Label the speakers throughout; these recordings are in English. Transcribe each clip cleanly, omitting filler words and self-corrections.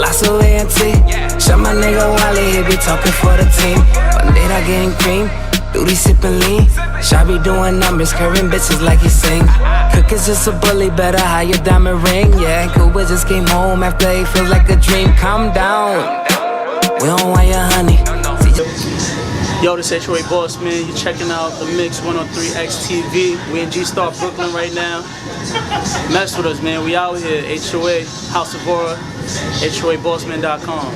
Speaker 1: Colossal ANT. Shut my nigga Wally, he be talking for the team. Bandera getting cream, duty sipping lean. Shot be doing numbers, curving bitches like he sing. Cook is just a bully, better hide your diamond ring. Yeah, Cuba just came home after it feels like a dream. Calm down, we don't want your honey.
Speaker 2: Yo, this is HOA Boss, man. You're checking out the Mix103x TV. We in G-Star, Brooklyn right now. Mess with us, man. We out here. HOA, House of Aura, HOABossman.com.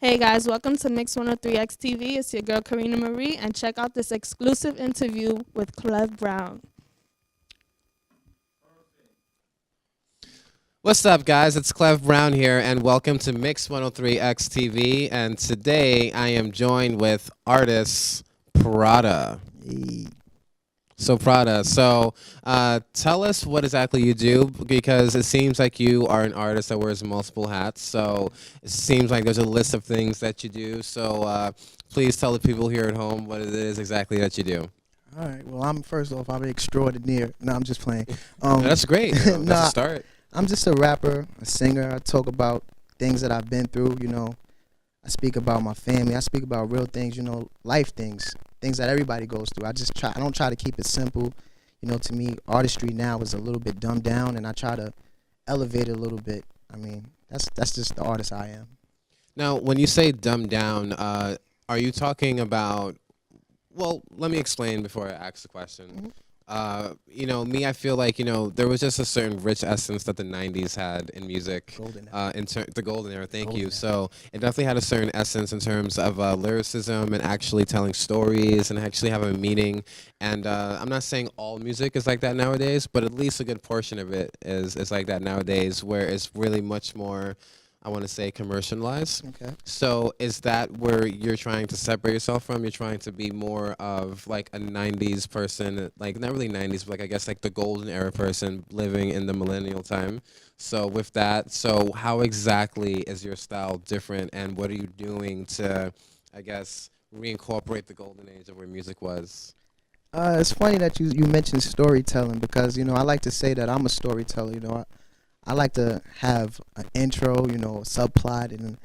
Speaker 3: Hey guys, welcome to Mix103x TV. It's your girl Karina Marie, and check out this exclusive interview with Clev Brown.
Speaker 4: What's up, guys? It's Clev Brown here, and welcome to Mix103x TV. And today I am joined with artist Prada. So Prada, tell us what exactly you do, because it seems like you are an artist that wears multiple hats. So it seems like there's a list of things that you do. So please tell the people here at home what it is exactly that you do.
Speaker 5: All right. Well, I'm an extraordinaire. No, I'm just playing.
Speaker 4: That's great. That's a start.
Speaker 5: I'm just a rapper, a singer. I talk about things that I've been through. You know, I speak about my family. I speak about real things. You know, life things. Things that everybody goes through. I don't try to keep it simple. You know, to me, artistry now is a little bit dumbed down, and I try to elevate it a little bit. I mean, that's just the artist I am.
Speaker 4: Now, when you say dumbed down, are you talking about, well, let me explain before I ask the question.
Speaker 5: Mm-hmm.
Speaker 4: You know, me, I feel like, you know, there was just a certain rich essence that the 90s had in music. The golden era, thank you. So it definitely had a certain essence in terms of lyricism and actually telling stories and actually having a meaning. And I'm not saying all music is like that nowadays, but at least a good portion of it is like that nowadays, where it's really much more, I want to say, commercialized.
Speaker 5: Okay.
Speaker 4: So is that where you're trying to separate yourself from? You're trying to be more of like a 90s person, like not really 90s, but like I guess like the golden era person living in the millennial time. So with that, so how exactly is your style different, and what are you doing to, I guess, reincorporate the golden age of where music was?
Speaker 5: It's funny that you mentioned storytelling, because, you know, I like to say that I'm a storyteller. You know, I like to have an intro, you know, a subplot, and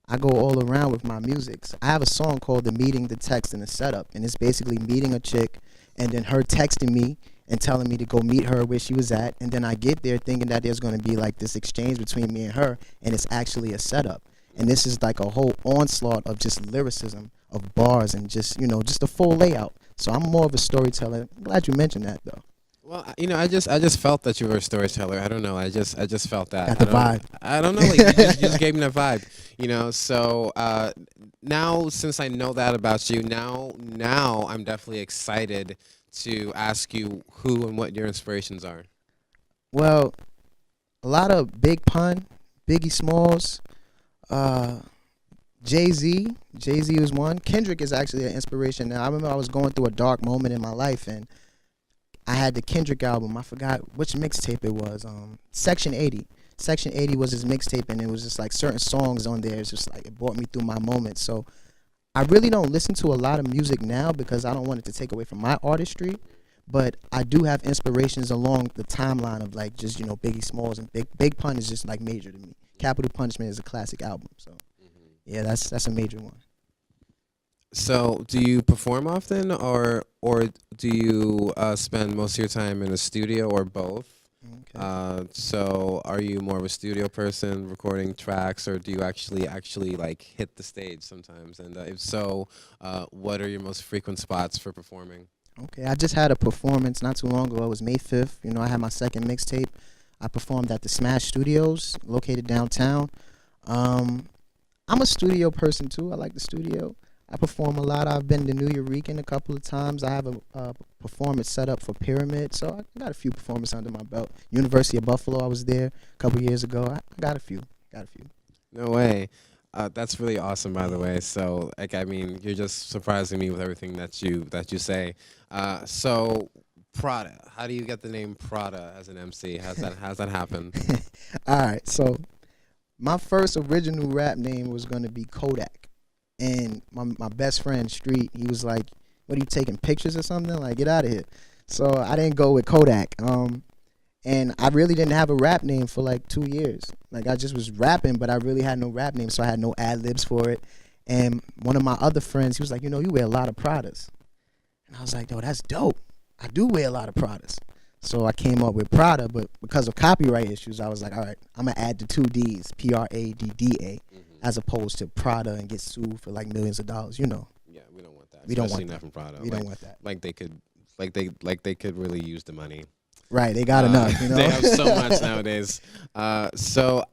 Speaker 5: I go all around with my music. I have a song called The Meeting, the Text, and the Setup, and it's basically meeting a chick and then her texting me and telling me to go meet her where she was at, and then I get there thinking that there's going to be like this exchange between me and her, and it's actually a setup. And this is like a whole onslaught of just lyricism, of bars, and just, you know, just a full layout. So I'm more of a storyteller. I'm glad you mentioned that, though.
Speaker 4: Well, you know, I just felt that you were a storyteller. I don't know. I just felt that.
Speaker 5: Got the vibe.
Speaker 4: I don't know. Like, you just gave me that vibe. You know. So now, since I know that about you, now I'm definitely excited to ask you who and what your inspirations are.
Speaker 5: Well, a lot of Big Pun, Biggie Smalls, Jay-Z. Jay-Z was one. Kendrick is actually an inspiration. Now, I remember I was going through a dark moment in my life, and I had the Kendrick album. I forgot which mixtape it was. Section 80. Section 80 was his mixtape, and it was just like certain songs on there. It's just like it brought me through my moment. So I really don't listen to a lot of music now because I don't want it to take away from my artistry. But I do have inspirations along the timeline of like just, you know, Biggie Smalls, and Big Pun is just like major to me. Capital Punishment is a classic album. So yeah, that's a major one.
Speaker 4: So, do you perform often, or do you spend most of your time in a studio, or both? Okay. So, are you more of a studio person, recording tracks, or do you actually like hit the stage sometimes? And if so, what are your most frequent spots for performing?
Speaker 5: Okay, I just had a performance not too long ago. It was May 5th. You know, I had my second mixtape. I performed at the Smash Studios, located downtown. I'm a studio person too. I like the studio. I perform a lot. I've been to New York a couple of times. I have a performance set up for Pyramid, so I got a few performances under my belt. University of Buffalo, I was there a couple years ago. I got a few.
Speaker 4: No way. That's really awesome, by the way. So, like, I mean, you're just surprising me with everything that you say. So, Prada. How do you get the name Prada as an MC? How's that happen?
Speaker 5: All right, so my first original rap name was gonna be Kodak, and my best friend Street, he was like, "What are you taking pictures or something? Like, get out of here." So I didn't go with Kodak. And I really didn't have a rap name for like 2 years. Like, I just was rapping, but I really had no rap name, so I had no ad libs for it. And one of my other friends, he was like, "You know, you wear a lot of Pradas," and I was like, "Yo, that's dope. I do wear a lot of Pradas." So I came up with Prada, but because of copyright issues, I was like, all right, I'm gonna add the 2 D's, Pradda, as opposed to Prada and get sued for like millions of dollars. You know.
Speaker 4: Yeah, we don't want that.
Speaker 5: We don't
Speaker 4: Especially
Speaker 5: want
Speaker 4: not
Speaker 5: that.
Speaker 4: from Prada.
Speaker 5: We don't want that.
Speaker 4: Like they could really use the money.
Speaker 5: Right, they got enough. You know.
Speaker 4: They have so much nowadays. So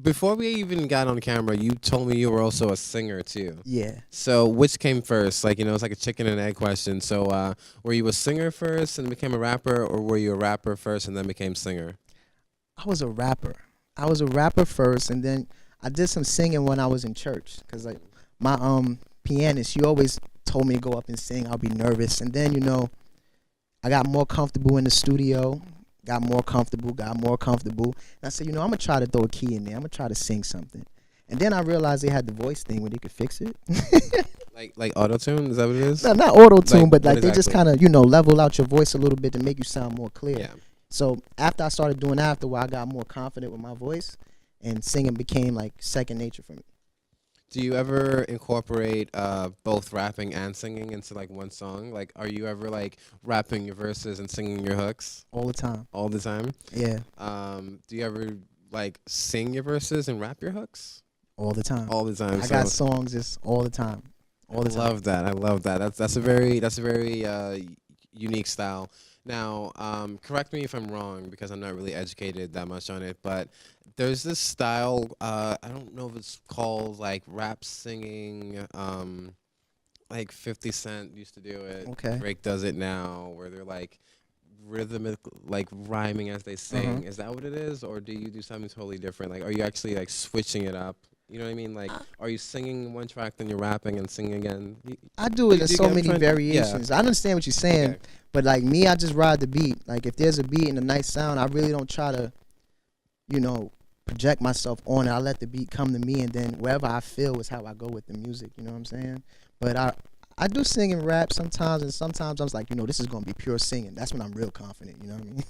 Speaker 4: before we even got on camera, you told me you were also a singer too.
Speaker 5: Yeah.
Speaker 4: So which came first? Like, you know, it's like a chicken and egg question. So were you a singer first and became a rapper, or were you a rapper first and then became singer?
Speaker 5: I was a rapper. I was a rapper first, and then I did some singing when I was in church. Cause like my pianist, she always told me to go up and sing. I'll be nervous, and then, you know, I got more comfortable in the studio. Got more comfortable. And I said, you know, I'm gonna try to throw a key in there. I'm gonna try to sing something. And then I realized they had the voice thing where they could fix it.
Speaker 4: like auto tune? Is that what it is?
Speaker 5: No, not auto tune, but like
Speaker 4: what
Speaker 5: they just
Speaker 4: exactly?
Speaker 5: kind of, you know, level out your voice a little bit to make you sound more clear.
Speaker 4: Yeah.
Speaker 5: So after I started doing that, after a while, I got more confident with my voice, and singing became like second nature for me.
Speaker 4: Do you ever incorporate both rapping and singing into like one song? Like, are you ever like rapping your verses and singing your hooks
Speaker 5: All the time.
Speaker 4: all the time?
Speaker 5: Yeah,
Speaker 4: Do you ever like sing your verses and rap your hooks
Speaker 5: all the time.
Speaker 4: all the time?
Speaker 5: I got songs just all the time. All the time.
Speaker 4: Love that. I love that. That's a very unique style. Now, correct me if I'm wrong, because I'm not really educated that much on it, but there's this style, I don't know if it's called like rap singing, like 50 Cent used to do it.
Speaker 5: Okay.
Speaker 4: Drake does it now, where they're like rhythmic, like rhyming as they sing. Is that what it is? Or do you do something totally different? Like, are you actually like switching it up? You know what I mean? Like, are you singing one track, then you're rapping and singing again?
Speaker 5: I do it in
Speaker 4: you
Speaker 5: so
Speaker 4: get
Speaker 5: many
Speaker 4: what I'm trying-
Speaker 5: variations. I understand what you're saying,
Speaker 4: Okay.
Speaker 5: but like me, I just ride the beat. Like, if there's a beat and a nice sound, I really don't try to, you know, project myself on it. I let the beat come to me, and then wherever I feel is how I go with the music. You know what I'm saying? But I do sing and rap sometimes, and sometimes I was like, you know, this is gonna be pure singing. That's when I'm real confident. You know what I mean?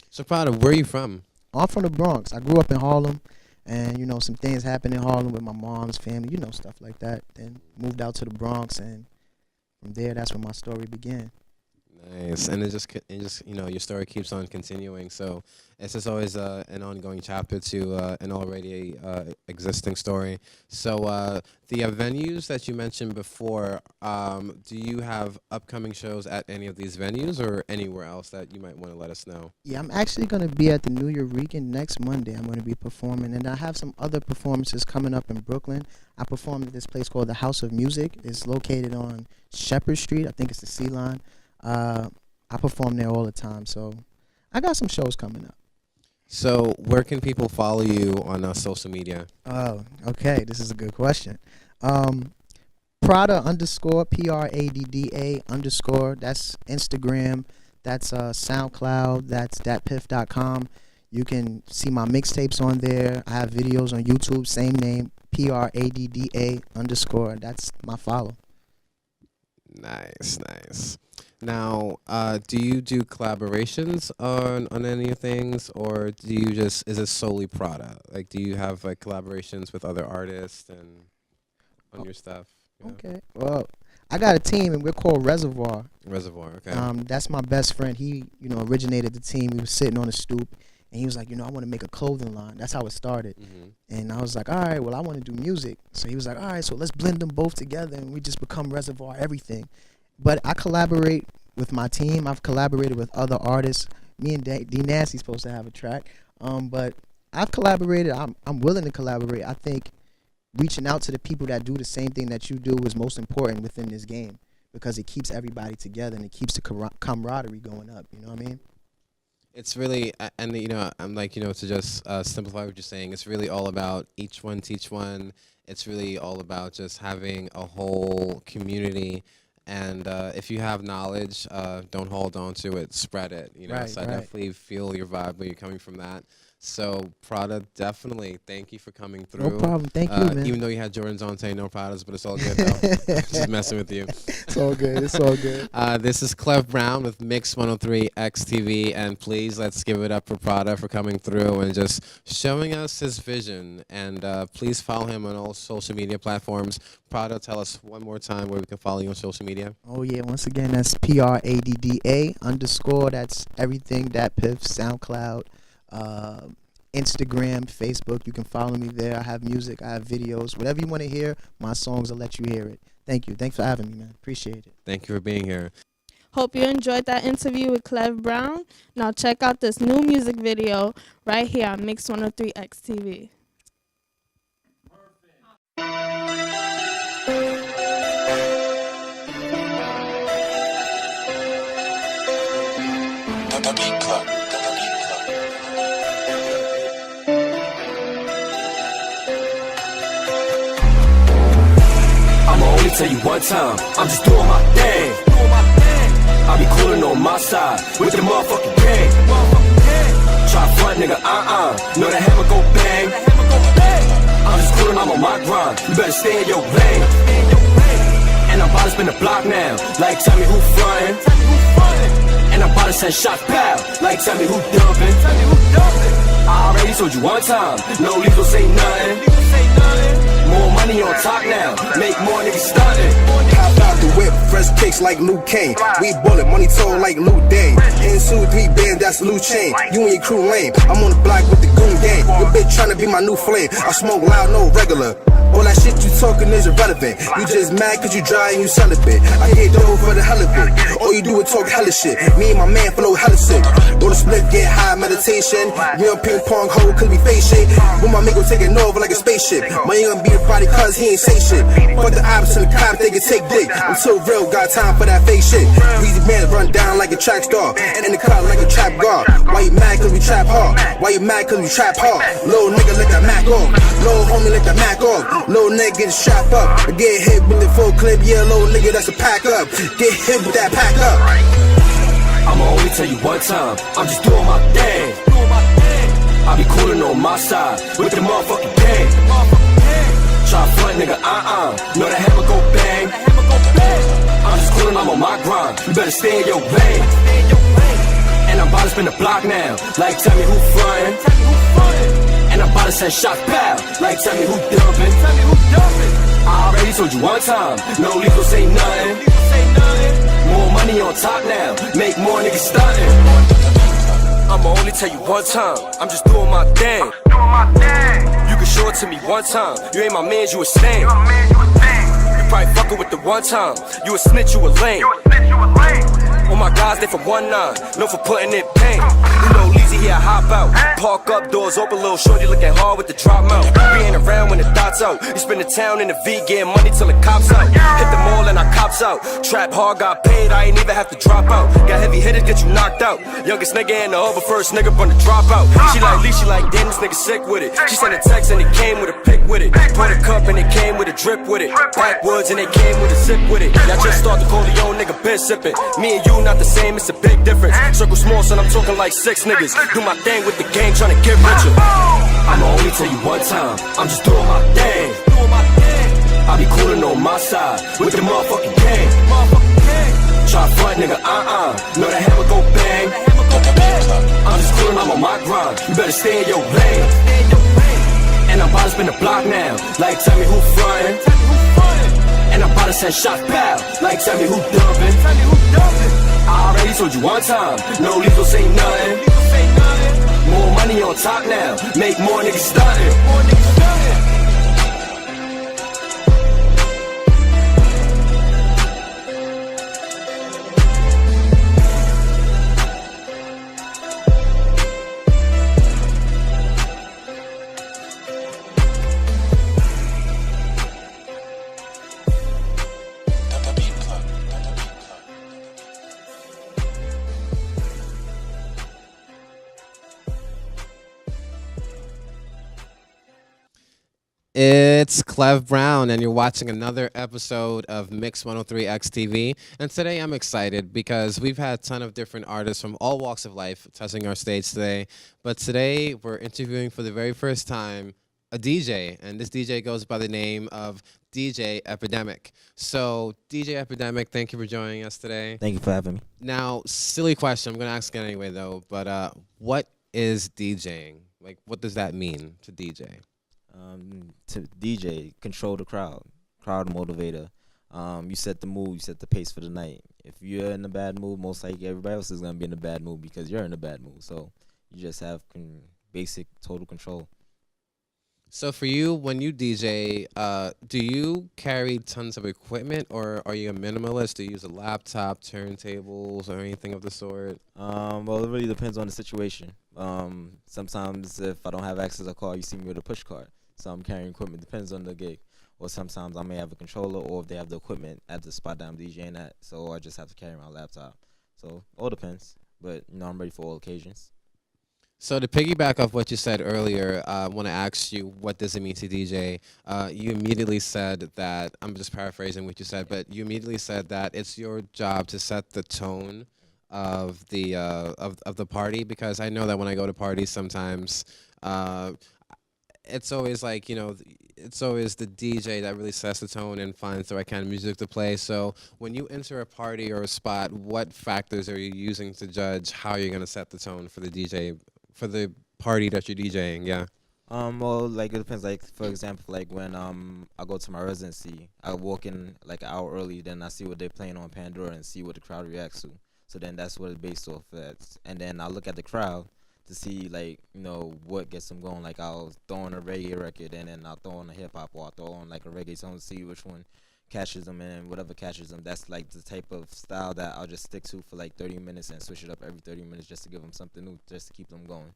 Speaker 4: So, Prada, where are you from?
Speaker 5: I'm from the Bronx. I grew up in Harlem, and you know, some things happened in Harlem with my mom's family. You know, stuff like that. Then moved out to the Bronx, and from there, that's when my story began.
Speaker 4: Nice, and it just you know, your story keeps on continuing. So it's just always an ongoing chapter to an already existing story. So the venues that you mentioned before, do you have upcoming shows at any of these venues or anywhere else that you might want to let us know?
Speaker 5: Yeah, I'm actually going to be at the New York next Monday. I'm going to be performing, and I have some other performances coming up in Brooklyn. I performed at this place called the House of Music. It's located on Shepherd Street. I think it's the Sea Line. I perform there all the time, so I got some shows coming up.
Speaker 4: So where can people follow you on social media?
Speaker 5: Oh, okay. This is a good question. Prada underscore Pradda underscore. That's Instagram. That's SoundCloud. That's thatpiff.com. You can see my mixtapes on there. I have videos on YouTube. Same name. Pradda underscore. That's my follow.
Speaker 4: Nice. Now, do you do collaborations on any things, or do you is it solely Prada? Like, do you have like collaborations with other artists and on your stuff? You know?
Speaker 5: Okay. Well, I got a team, and we're called Reservoir.
Speaker 4: Reservoir, okay.
Speaker 5: That's my best friend. He, you know, originated the team. We was sitting on a stoop, and he was like, you know, I want to make a clothing line. That's how it started. And I was like, all right, well, I want to do music. So he was like, all right, so let's blend them both together, and we just become Reservoir everything. But I collaborate with my team. I've collaborated with other artists. Me and D Nancy's supposed to have a track, but I've collaborated. I'm willing to collaborate. I think reaching out to the people that do the same thing that you do is most important within this game, because it keeps everybody together and it keeps the camaraderie going up. You know what I mean?
Speaker 4: It's really, and you know, I'm like, you know, to just simplify what you're saying, it's really all about each one teach one. It's really all about just having a whole community. And if you have knowledge, don't hold on to it, spread it. You know,
Speaker 5: Right,
Speaker 4: so I
Speaker 5: right.
Speaker 4: definitely feel your vibe where you're coming from that. So Prada, definitely thank you for coming through.
Speaker 5: No problem. Thank you, man.
Speaker 4: Even though you had Jordans on today, no Pradas, but it's all good though. Just messing with you.
Speaker 5: It's all good. It's all good.
Speaker 4: This is Clef Brown with Mix103x TV, and please let's give it up for Prada for coming through and just showing us his vision. And please follow him on all social media platforms. Prada, tell us one more time where we can follow you on social media.
Speaker 5: Oh yeah, once again, that's PRADDA_. That's everything that Piff, SoundCloud, Instagram, Facebook. You can follow me there. I have music, I have videos, whatever you want to hear. My songs will let you hear it. Thank you. Thanks for having me, man. Appreciate it.
Speaker 4: Thank you for being here.
Speaker 3: Hope you enjoyed that interview with Clef Brown. Now check out this new music video right here on Mix103x TV.
Speaker 1: I'ma only tell you one time, I'm just doing my thing. I be coolin' on my side with the motherfucking gang. Try front, nigga, know the hammer go bang. I'm just coolin', I'm on my grind. You better stay in your lane. And I'm about to spin the block now, like tell me who frontin'. And I'm about to send shots pow, like tell me who dumpin'. I already told you one time, no legal say nothing. More money on top now, make more niggas stuntin'.
Speaker 6: Hop out the whip, fresh kicks like Luke Kane. We bullet, money told like Luke Dane. In 2-3 band, that's Luke Chain. You and your crew lame, I'm on the block with the goon gang. Your bitch tryna be my new flame. I smoke loud, no regular. All that shit you talking is irrelevant. You just mad cause you dry and you celibate. I get dough for the hell of it. All you do is talk hella shit. Me and my man flow hella sick. Roll the split, get high, meditation. We on ping pong hoe cause we face shit. When my nigga taking over like a spaceship. My ain't gonna beat the body cause he ain't say shit. Fuck the ops and the cops, they can take dick. I'm so real, got time for that fake shit. Easy man run down like a track star. And in the car like a trap guard. Why you mad cause we trap hard? Why you mad cause we trap hard? Little nigga let that Mac off. Little homie let that Mac off. Little nigga get strapped up. I get hit with the full clip. Yeah, little nigga that's a pack up. Get hit with that pack up.
Speaker 1: I'ma only tell you one time, I'm just doing my thing. I be coolin' on my side with the motherfucking gang. Try front, nigga, know the hammer go bang. I'm just coolin', I'm on my grind. You better stay in your lane. And I'm about to spin the block now, like tell me who frontin'. And I'm about to send shots pow, like tell me who dumpin'. I already told you one time, no legal say nothing. More money on top now, make more niggas stuntin'. I'ma only tell you one time, I'm just doing my thing. You can show it to me one time, you ain't my man, you a stain. You probably fuckin' with the one time, you a snitch, you a lame. All my guys, they from 1-9, known for putting in pain. You know, Leezy here, I hop out. Park up, doors open, little shorty looking hard with the drop mouth. We ain't around when the thoughts out. You spend the town in the V, getting money till the cops out. Hit the mall and I cops out. Trap hard, got paid, I ain't even have to drop out. Got heavy hitters, get you knocked out. Youngest nigga in the over, first nigga from the drop out. She like Lee, she like, damn, this nigga sick with it. She sent a text and it came with a pic with it. Poured a cup and it came with a drip with it. Backwoods and it came with a sip with it. Y'all just start to call the old nigga bitch sippin'. Me and you not the same, it's a big difference. Circle small, son, I'm talking like 6 niggas. Do my thing with the gang, tryna get richer. I'ma only tell you one time, I'm just doing my thing. I be coolin' on my side with the motherfucking gang. Try front, nigga, know the hammer go bang. I'm just coolin', I'm on my grind. You better stay in your lane. And I'm about to spin the block now, like tell me who frontin'. And I'm about to send shots pow, like tell me who dumpin'. I already told you one time, no legal say nothing. More money on top now, make more niggas stuntin'.
Speaker 4: It's Clev Brown, and you're watching another episode of Mix103x TV. And today I'm excited because we've had a ton of different artists from all walks of life touching our stage today. But today we're interviewing for the very first time a DJ, and this DJ goes by the name of DJ Epidemic. So, DJ Epidemic, thank you for joining us today.
Speaker 7: Thank you for having me.
Speaker 4: Now, silly question, I'm going to ask it anyway, though, but what is DJing? Like, what does that mean to DJ?
Speaker 7: To DJ, control the crowd motivator. You set the mood, you set the pace for the night. If you're in a bad mood, most likely everybody else is going to be in a bad mood because you're in a bad mood. So you just have basic total control.
Speaker 4: So for you, when you DJ, do you carry tons of equipment, or are you a minimalist? Do you use a laptop, turntables, or anything of the sort?
Speaker 7: Well, it really depends on the situation. Sometimes if I don't have access to a car, you see me with a push cart. So I'm carrying equipment. Depends on the gig. Or sometimes I may have a controller, or if they have the equipment at the spot that I'm DJing at, so I just have to carry my laptop. So all depends. But I'm ready for all occasions.
Speaker 4: So to piggyback off what you said earlier, I want to ask you, what does it mean to DJ? You immediately said that, I'm just paraphrasing what you said, but you immediately said that it's your job to set the tone of the of the party, because I know that when I go to parties sometimes, it's always like, it's always the DJ that really sets the tone and finds the right kind of music to play. So when you enter a party or a spot, what factors are you using to judge how you're going to set the tone for the DJ, for the party that you're DJing? Yeah.
Speaker 7: Well, like, it depends. Like, for example, like when I go to my residency, I walk in like an hour early, then I see what they're playing on Pandora and see what the crowd reacts to. So then that's what it's based off of. And then I look at the crowd to see, like, what gets them going. Like, I'll throw on a reggae record, and then I'll throw on a hip hop, or I'll throw on like a reggae song to see which one catches them, and whatever catches them, that's like the type of style that I'll just stick to for like 30 minutes and switch it up every 30 minutes just to give them something new, just to keep them going.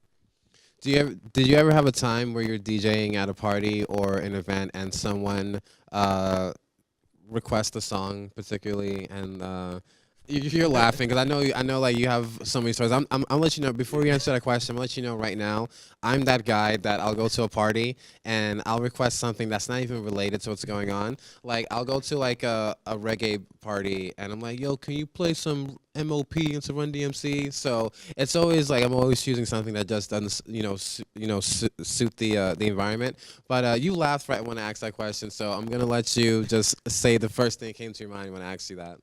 Speaker 4: Did you ever have a time where you're DJing at a party or an event and someone requests a song particularly, and you're laughing because I know like you have so many stories. I'll let you know before you answer that question. I'll let you know right now. I'm that guy that I'll go to a party and I'll request something that's not even related to what's going on. Like, I'll go to like a reggae party and I'm like, yo, can you play some MOP and some Run DMC? So it's always like I'm always choosing something that just doesn't suit the environment. But you laughed right when I asked that question, so I'm gonna let you just say the first thing that came to your mind when I asked you that.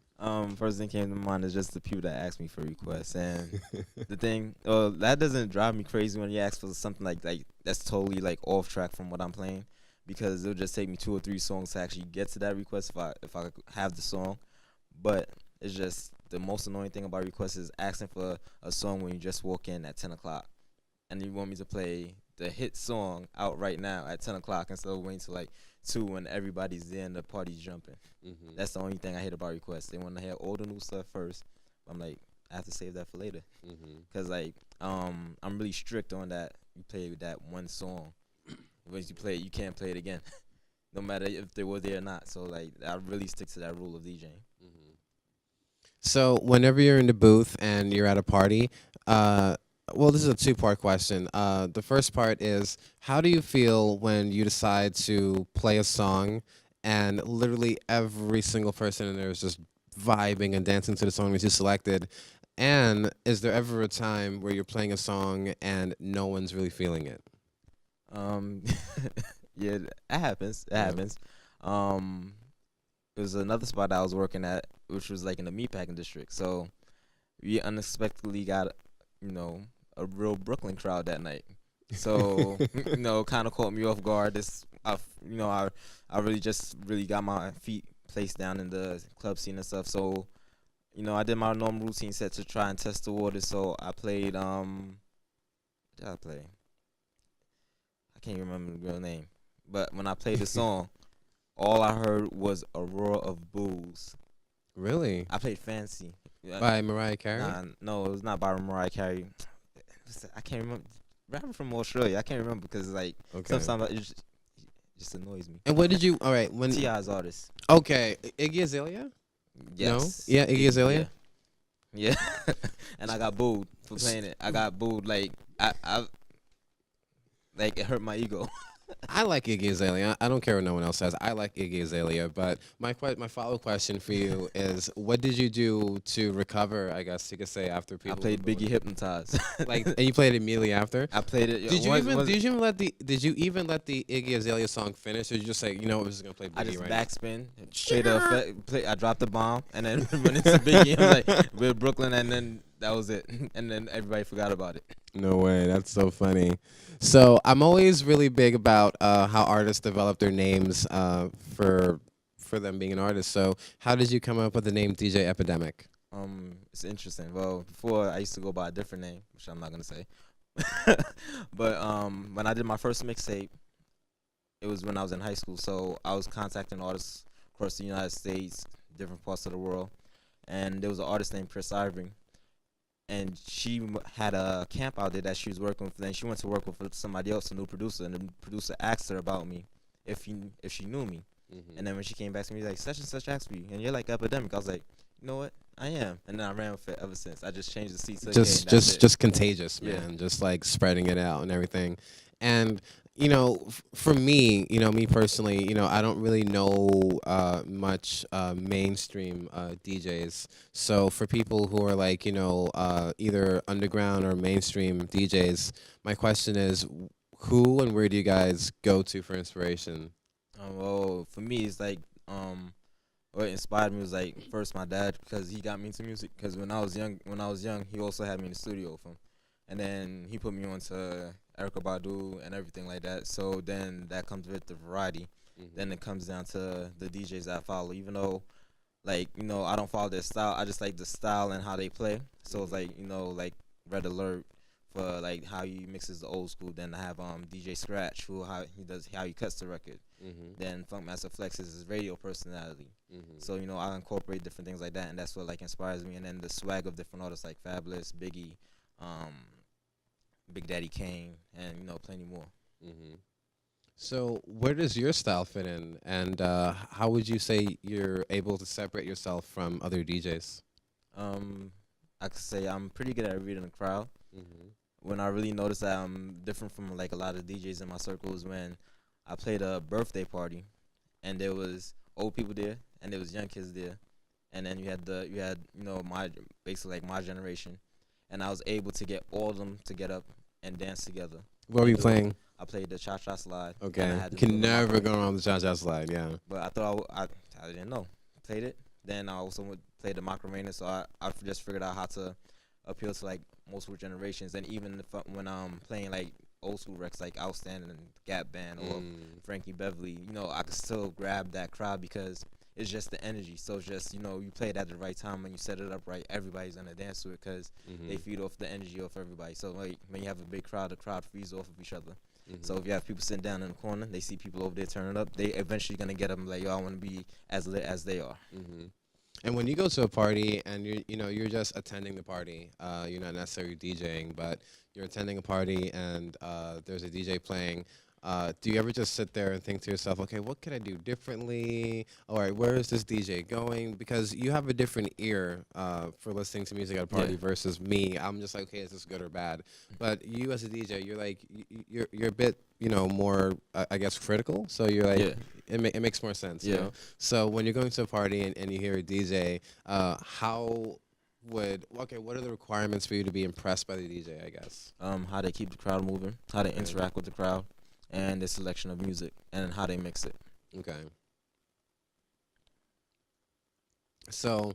Speaker 7: First thing came to mind is just the people that ask me for requests, and the thing, that doesn't drive me crazy when you ask for something like that's totally like off track from what I'm playing, because it'll just take me 2 or 3 songs to actually get to that request if I have the song. But it's just the most annoying thing about requests is asking for a song when you just walk in at 10 o'clock, and you want me to play the hit song out right now at 10 o'clock instead of waiting till like 2 when everybody's there and the party's jumping. Mm-hmm. That's the only thing I hate about requests. They want to hear all the new stuff first. I'm like, I have to save that for later. Because like, I'm really strict on that. You play that one song. Once you play it, you can't play it again, no matter if they were there or not. So like, I really stick to that rule of DJing.
Speaker 4: So whenever you're in the booth and you're at a party, well, this is a 2-part question. The first part is, how do you feel when you decide to play a song and literally every single person in there is just vibing and dancing to the song that you selected? And is there ever a time where you're playing a song and no one's really feeling it?
Speaker 7: Yeah, it happens. It happens. It was another spot I was working at, which was like in the meatpacking district. So we unexpectedly got, a real Brooklyn crowd that night. So, kind of caught me off guard. I really got my feet placed down in the club scene and stuff. So, I did my normal routine set to try and test the water. So I played, what did I play? I can't remember the real name. But when I played the song, all I heard was a roar of boos.
Speaker 4: Really?
Speaker 7: I played Fancy.
Speaker 4: By Mariah Carey?
Speaker 7: No, it was not by Mariah Carey. I can't remember. Rapper from Australia. I can't remember because sometimes it just annoys me.
Speaker 4: And what did you? All right, when
Speaker 7: T.I.'s artist.
Speaker 4: Okay, Iggy Azalea.
Speaker 7: Yes.
Speaker 4: No? Yeah, Iggy Azalea.
Speaker 7: Yeah. And I got booed for playing it. I got booed like I like it hurt my ego.
Speaker 4: I like Iggy Azalea. I don't care what no one else says. I like Iggy Azalea. But my follow question for you is, what did you do to recover? I guess you could say after
Speaker 7: I
Speaker 4: people.
Speaker 7: played Biggie Hypnotized.
Speaker 4: Like, and you played it immediately after.
Speaker 7: I played it.
Speaker 4: Did you even let the Iggy Azalea song finish, or did you just say, you know, we're just gonna play Biggie
Speaker 7: I just
Speaker 4: right now?
Speaker 7: backspin, straight up. I dropped the bomb, and then went into Biggie. I was like, we're Brooklyn, and then that was it. And then everybody forgot about it.
Speaker 4: No way. That's so funny. So I'm always really big about how artists develop their names for them being an artist. So how did you come up with the name DJ Epidemic?
Speaker 7: It's interesting. Well, before I used to go by a different name, which I'm not gonna say. But when I did my first mixtape, it was when I was in high school. So I was contacting artists across the United States, different parts of the world, and there was an artist named Chris Irving. And she had a camp out there that she was working with. Then she went to work with somebody else, a new producer, and the producer asked her about me, if she knew me. And then when she came back to me, like, such and such asked me, and you're like Epidemic. I was like, you know what, I am. And then I ran with it ever since. I just changed the seat to the game.
Speaker 4: Just contagious, man.
Speaker 7: Yeah.
Speaker 4: Just like spreading it out and everything. And you know, for me, you know, me personally, you know, I don't really know much mainstream DJs. So for people who are like, you know, either underground or mainstream DJs, my question is, who and where do you guys go to for inspiration?
Speaker 7: Well, for me, it's like what inspired me was like first my dad, because he got me into music. Because when I was young, he also had me in the studio with him, and then he put me on to Erykah Badu and everything like that. So then that comes with the variety. Then it comes down to the DJs that I follow. Even though, like, you know, I don't follow their style, I just like the style and how they play. So it's like, you know, like Red Alert for like how he mixes the old school. Then I have DJ Scratch, how he cuts the record. Then Funkmaster Flex is his radio personality. So, you know, I incorporate different things like that, and that's what like inspires me. And then the swag of different artists like Fabulous, Biggie, Big Daddy Kane, and, you know, plenty more.
Speaker 4: So where does your style fit in, and how would you say you're able to separate yourself from other DJs?
Speaker 7: I could say I'm pretty good at reading the crowd. When I really noticed that I'm different from like a lot of DJs in my circle is when I played a birthday party, and there was old people there, and there was young kids there, and then you had you know, my basically like my generation, and I was able to get all of them to get up and dance together.
Speaker 4: What were you playing?
Speaker 7: I played the Cha-Cha Slide.
Speaker 4: Okay, you can never go around the Cha-Cha Slide, yeah.
Speaker 7: But I thought I didn't know. Played it. Then I also played the Macarena, so I just figured out how to appeal to like multiple generations. And even when I'm playing like old school recs like Outstanding and Gap Band or Frankie Beverly, you know, I can still grab that crowd because it's just the energy. So it's just, you know, you play it at the right time and you set it up right, everybody's gonna dance to it because they feed off the energy of everybody. So like when you have a big crowd, the crowd feeds off of each other. So if you have people sitting down in the corner, they see people over there turning up, they eventually gonna get them like, yo, I want to be as lit as they are.
Speaker 4: And when you go to a party and you're just attending the party, you're not necessarily DJing, but you're attending a party and there's a DJ playing. Do you ever just sit there and think to yourself, okay, what can I do differently? All right, where is this DJ going? Because you have a different ear for listening to music at a party versus me. I'm just like, okay, is this good or bad? But you as a DJ, you're like, you're a bit, you know, more, I guess, critical. So you're like, it makes more sense. You know? So when you're going to a party and you hear a DJ, what are the requirements for you to be impressed by the DJ, I guess?
Speaker 7: How they keep the crowd moving, how they interact with the crowd, and the selection of music, and how they mix it.
Speaker 4: Okay. So,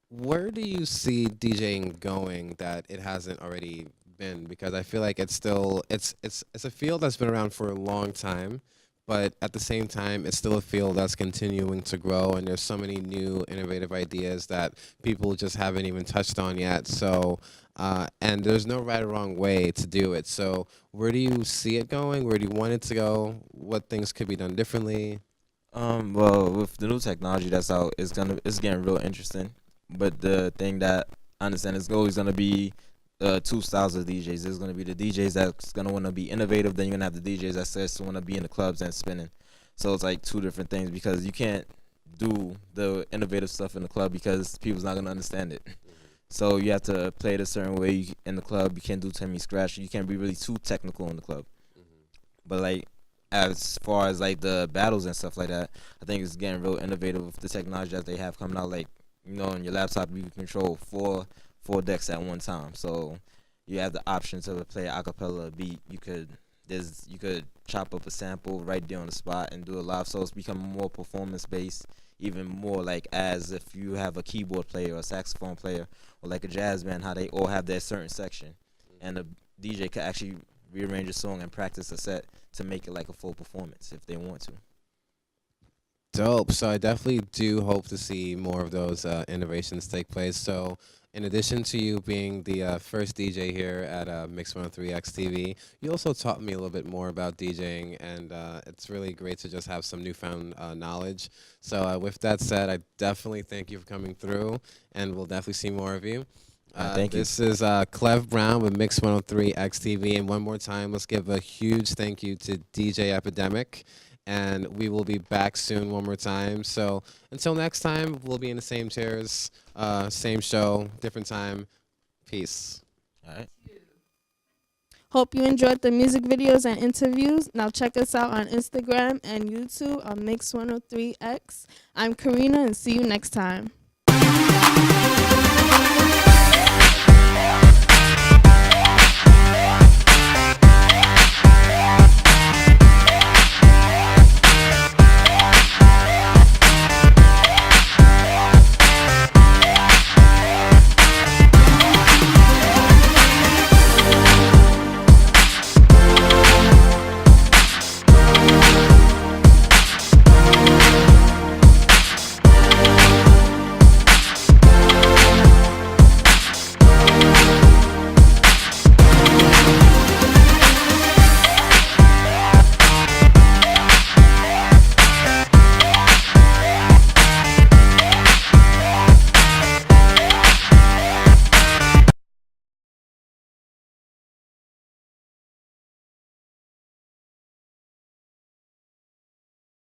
Speaker 4: where do you see DJing going that it hasn't already been? Because I feel like it's still it's a field that's been around for a long time, but at the same time, it's still a field that's continuing to grow, and there's so many new innovative ideas that people just haven't even touched on yet. So, and there's no right or wrong way to do it. So where do you see it going? Where do you want it to go? What things could be done differently?
Speaker 7: Well, with the new technology that's out, it's getting real interesting. But the thing that I understand is always gonna be two styles of DJs. There's gonna be the DJs that's gonna want to be innovative. Then you're gonna have the DJs that says to want to be in the clubs and spinning. So it's like two different things because you can't do the innovative stuff in the club because people's not gonna understand it. So you have to play it a certain way in the club. You can't do too many scratch. You can't be really too technical in the club. But like as far as like the battles and stuff like that, I think it's getting real innovative with the technology that they have coming out. Like, you know, on your laptop you can control four decks at one time. So you have the option to play a cappella beat. You could chop up a sample right there on the spot and do it live. So it's becoming more performance based, even more like as if you have a keyboard player or a saxophone player or like a jazz band, how they all have their certain section, and the DJ could actually rearrange a song and practice a set to make it like a full performance if they want to.
Speaker 4: Dope. So I definitely do hope to see more of those innovations take place. So in addition to you being the first DJ here at Mix103x TV, you also taught me a little bit more about DJing, and it's really great to just have some newfound knowledge. So with that said, I definitely thank you for coming through, and we'll definitely see more of you.
Speaker 7: Thank you.
Speaker 4: This is Clev Brown with Mix103x TV, and one more time, let's give a huge thank you to DJ Epidemic. And we will be back soon one more time. So until next time, we'll be in the same chairs, same show, different time. Peace.
Speaker 7: All right.
Speaker 3: Hope you enjoyed the music videos and interviews. Now check us out on Instagram and YouTube on Mix103x. I'm Karina, and see you next time.